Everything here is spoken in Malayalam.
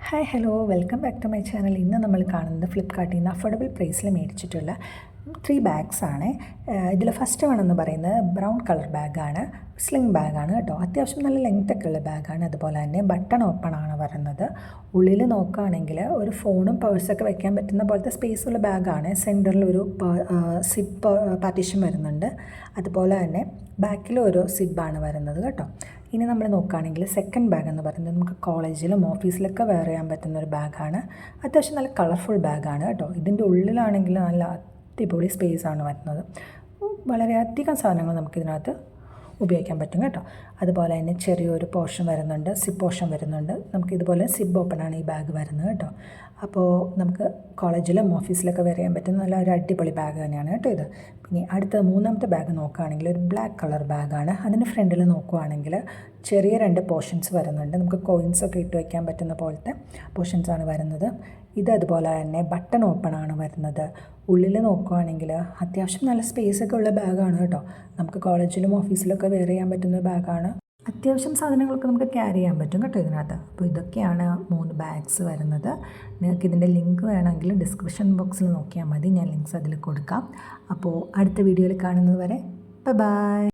Hi hello welcome back to my channel. ഇന്ന് നമ്മൾ കാണുന്നത് ഫ്ലിപ്കാർട്ടിൽ നിന്ന് അഫോർഡബിൾ പ്രൈസിൽ മേടിച്ചിട്ടുള്ള 3 ബാഗ്സ് ആണ്. ഇതിൽ ഫസ്റ്റ് വൺ എന്ന് പറയുന്നത് ബ്രൗൺ കളർ ബാഗാണ്. സ്ലിംഗ് ബാഗാണ് കേട്ടോ. അത്യാവശ്യം നല്ല ലെങ്ത്തൊക്കെ ഉള്ള ബാഗാണ്. അതുപോലെ തന്നെ ബട്ടൺ ഓപ്പൺ ആണ് വരുന്നത്. ഉള്ളിൽ നോക്കുകയാണെങ്കിൽ ഒരു ഫോണും പേഴ്സൊക്കെ വെക്കാൻ പറ്റുന്ന പോലത്തെ സ്പേസ് ഉള്ള ബാഗാണ്. സെൻറ്ററിൽ ഒരു സിപ്പ് പാർട്ടീഷൻ വരുന്നുണ്ട്. അതുപോലെ തന്നെ ബാക്കിലും ഒരു സിബാണ് വരുന്നത് കേട്ടോ. ഇനി നമ്മൾ നോക്കുകയാണെങ്കിൽ സെക്കൻഡ് ബാഗ് എന്ന് പറയുന്നത് നമുക്ക് കോളേജിലും ഓഫീസിലൊക്കെ വെയർ ചെയ്യാൻ പറ്റുന്ന ഒരു ബാഗാണ്. അത്യാവശ്യം നല്ല കളർഫുൾ ബാഗാണ് കേട്ടോ. ഇതിൻ്റെ ഉള്ളിലാണെങ്കിൽ നല്ല അടിപൊളി സ്പേസ് ആണ് വരുന്നത്. വളരെയധികം സാധനങ്ങൾ നമുക്കിതിനകത്ത് ഉപയോഗിക്കാൻ പറ്റും കേട്ടോ. അതുപോലെ തന്നെ ചെറിയൊരു പോർഷൻ വരുന്നുണ്ട്, സിപ്പ് പോർഷൻ വരുന്നുണ്ട്. നമുക്ക് ഇതുപോലെ സിബ് ഓപ്പണാണ് ഈ ബാഗ് വരുന്നത് കേട്ടോ. അപ്പോൾ നമുക്ക് കോളേജിലും ഓഫീസിലൊക്കെ വെയർ ചെയ്യാൻ പറ്റുന്ന നല്ല ഒരു അടിപൊളി ബാഗ് തന്നെയാണ് കേട്ടോ ഇത്. പിന്നെ അടുത്ത മൂന്നാമത്തെ ബാഗ് നോക്കുകയാണെങ്കിൽ ഒരു ബ്ലാക്ക് കളർ ബാഗാണ്. അതിന് ഫ്രണ്ടിൽ നോക്കുകയാണെങ്കിൽ ചെറിയ 2 പോർഷൻസ് വരുന്നുണ്ട്. നമുക്ക് കോയിൻസൊക്കെ ഇട്ട് വയ്ക്കാൻ പറ്റുന്ന പോലത്തെ പോർഷൻസാണ് വരുന്നത്. ഇത് അതുപോലെ തന്നെ ബട്ടൺ ഓപ്പൺ ആണ് വരുന്നത്. ഉള്ളിൽ നോക്കുകയാണെങ്കിൽ അത്യാവശ്യം നല്ല സ്പേസൊക്കെ ഉള്ള ബാഗാണ് കേട്ടോ. നമുക്ക് കോളേജിലും ഓഫീസിലൊക്കെ വെയർ ചെയ്യാൻ പറ്റുന്ന ബാഗാണ്. അത്യാവശ്യം സാധനങ്ങളൊക്കെ നമുക്ക് ക്യാരി ചെയ്യാൻ പറ്റും കേട്ടോ ഇതിനകത്ത്. അപ്പോൾ ഇതൊക്കെയാണ് 3 ബാഗ്സ് വരുന്നത്. നിങ്ങൾക്ക് ഇതിൻ്റെ ലിങ്ക് വേണമെങ്കിൽ ഡിസ്ക്രിപ്ഷൻ ബോക്സിൽ നോക്കിയാൽ മതി. ഞാൻ ലിങ്ക്സ് അതിൽ കൊടുക്കാം. അപ്പോൾ അടുത്ത വീഡിയോയിൽ കാണുന്നത് വരെ ബൈ.